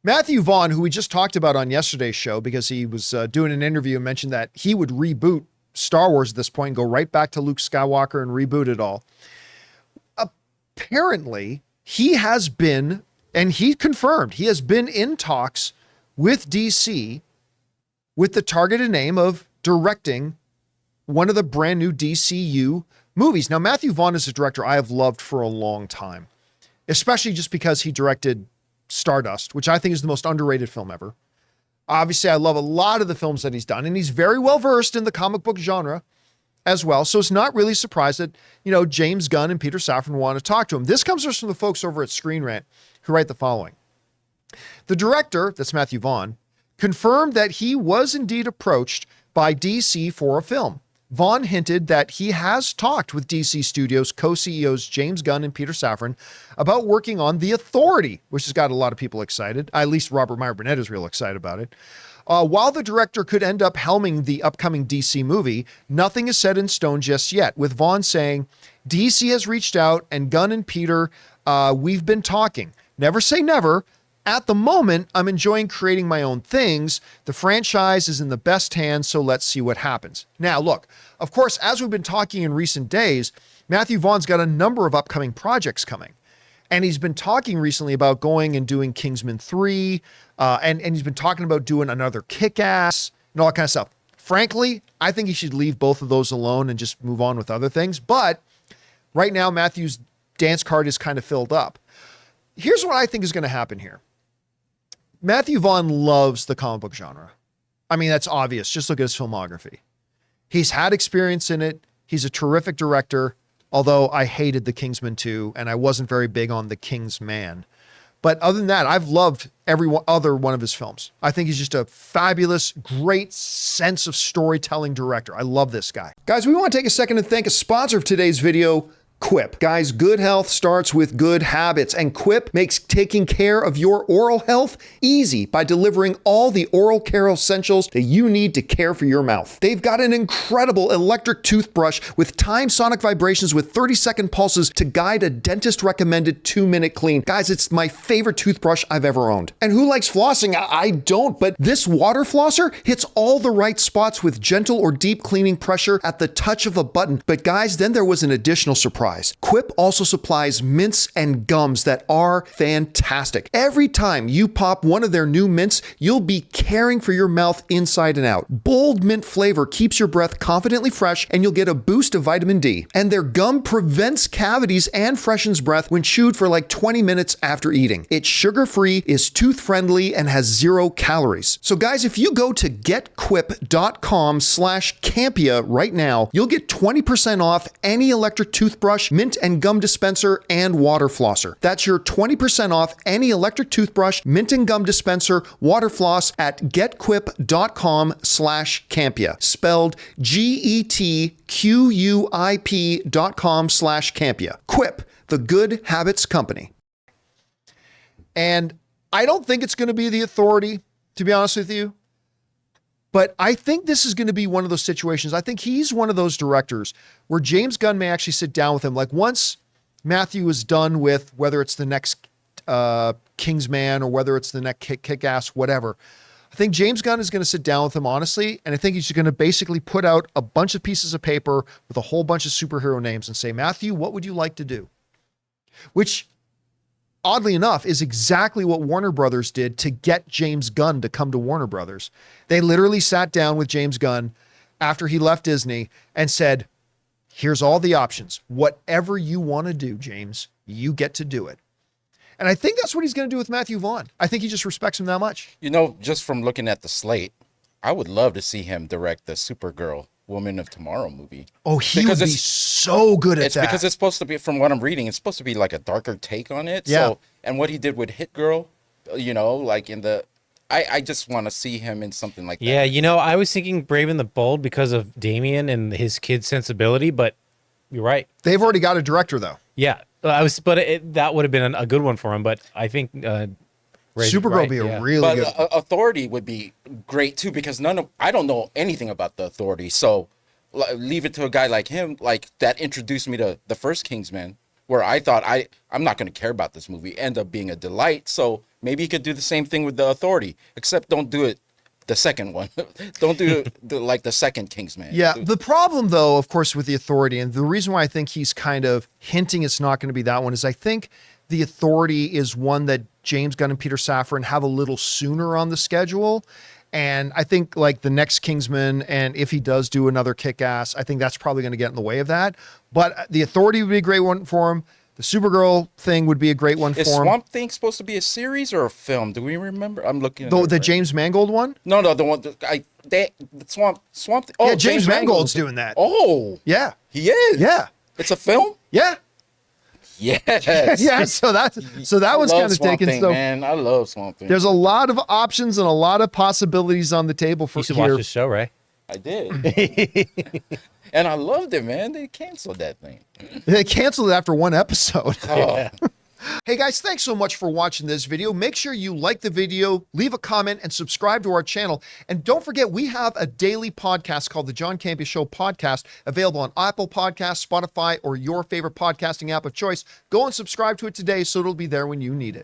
Matthew Vaughn, who we just talked about on yesterday's show because he was doing an interview and mentioned that he would reboot Star Wars at this point and go right back to Luke Skywalker and reboot it all. Apparently, he has been, and he confirmed, he has been in talks with DC with the targeted aim of directing one of the brand new DCEU movies. Now, Matthew Vaughn is a director I have loved for a long time, especially just because he directed Stardust, which I think is the most underrated film ever. Obviously, I love a lot of the films that he's done, and he's very well versed in the comic book genre as well. So it's not really surprised that, James Gunn and Peter Safran want to talk to him. This comes from the folks over at Screen Rant who write the following. The director, that's Matthew Vaughn, confirmed that he was indeed approached by DC for a film. Vaughn hinted that he has talked with DC Studios co-CEOs James Gunn and Peter Safran about working on The Authority, which has got a lot of people excited. At least Robert Meyer Burnett is real excited about it. While the director could end up helming the upcoming DC movie, nothing is set in stone just yet, with Vaughn saying, DC has reached out and Gunn and Peter, we've been talking. Never say never. At the moment, I'm enjoying creating my own things. The franchise is in the best hands, so let's see what happens. Now, look, of course, as we've been talking in recent days, Matthew Vaughn's got a number of upcoming projects coming. And he's been talking recently about going and doing Kingsman 3, and he's been talking about doing another Kick-Ass and all that kind of stuff. Frankly, I think he should leave both of those alone and just move on with other things. But right now, Matthew's dance card is kind of filled up. Here's what I think is going to happen here. Matthew Vaughn loves the comic book genre. I mean, that's obvious. Just look at his filmography. He's had experience in it. He's a terrific director, although I hated The Kingsman 2, and I wasn't very big on The King's Man. But other than that, I've loved every other one of his films. I think he's just a fabulous, great sense of storytelling director. I love this guy. Guys, we want to take a second to thank a sponsor of today's video, Quip. Guys, good health starts with good habits, and Quip makes taking care of your oral health easy by delivering all the oral care essentials that you need to care for your mouth. They've got an incredible electric toothbrush with timed sonic vibrations with 30-second pulses to guide a dentist-recommended 2-minute clean. Guys, it's my favorite toothbrush I've ever owned. And who likes flossing? I don't, but this water flosser hits all the right spots with gentle or deep cleaning pressure at the touch of a button. But guys, then there was an additional surprise. Quip also supplies mints and gums that are fantastic. Every time you pop one of their new mints, you'll be caring for your mouth inside and out. Bold mint flavor keeps your breath confidently fresh, and you'll get a boost of vitamin D. And their gum prevents cavities and freshens breath when chewed for like 20 minutes after eating. It's sugar-free, is tooth-friendly, and has 0 calories. So guys, if you go to getquip.com/Campea right now, you'll get 20% off any electric toothbrush, mint and gum dispenser, and water flosser. That's your 20% off any electric toothbrush, mint and gum dispenser, water floss at getquip.com/Campea. Spelled GETQUIP.com/Campea. Quip, the good habits company. And I don't think it's going to be The Authority, to be honest with you. But I think this is going to be one of those situations. I think he's one of those directors where James Gunn may actually sit down with him. Like once Matthew is done with whether it's the next Kingsman or whether it's the next Kick-Ass, whatever, I think James Gunn is going to sit down with him honestly. And I think he's going to basically put out a bunch of pieces of paper with a whole bunch of superhero names and say, Matthew, what would you like to do? Which, oddly enough, is exactly what Warner Brothers did to get James Gunn to come to Warner Brothers. They literally sat down with James Gunn after he left Disney and said, here's all the options. Whatever you want to do, James, you get to do it. And I think that's what he's going to do with Matthew Vaughn. I think he just respects him that much. Just from looking at the slate, I would love to see him direct the Supergirl Woman of Tomorrow movie. Oh, he would be so good at that. Because it's supposed to be, from what I'm reading, it's supposed to be like a darker take on it. Yeah. So, and what he did with Hit Girl, like in the, I just want to see him in something like that. Yeah, I was thinking Brave and the Bold because of Damian and his kid's sensibility, but you're right. They've already got a director though. Yeah, that would have been a good one for him. But I think Supergirl would be a really good. Authority would be great too, because I don't know anything about the Authority, so leave it to a guy like him, like that introduced me to the first Kingsman. where I thought I'm not going to care about this movie, end up being a delight. So maybe he could do the same thing with The Authority, except don't do it the second one. Don't do it like the second Kingsman. Yeah, the problem, though, of course, with The Authority, and the reason why I think he's kind of hinting it's not going to be that one, is I think The Authority is one that James Gunn and Peter Safran have a little sooner on the schedule. And I think like the next Kingsman, and if he does do another Kick-Ass, I think that's probably going to get in the way of that. But The Authority would be a great one for him. The Supergirl thing would be a great one for him. Is Swamp Thing supposed to be a series or a film? Do we remember? I'm looking at The James Mangold one? No, the one Swamp Thing. Oh, Yeah, James Mangold's doing that. Oh, Yeah. he is. Yeah. It's a film. Yeah. Yes. Yeah. So that was kind of taken. Thing, So man, I love Swamp Thing. there's a lot of options and a lot of possibilities on the table for You should here. watch this show, Ray. I did. And I loved it, man. They canceled that thing. They canceled it after one episode. Oh. Hey guys, thanks so much for watching this video. Make sure you like the video, leave a comment, and subscribe to our channel. And don't forget, we have a daily podcast called the John Campea Show podcast, available on Apple Podcasts, Spotify, or your favorite podcasting app of choice. Go and subscribe to it today so it'll be there when you need it.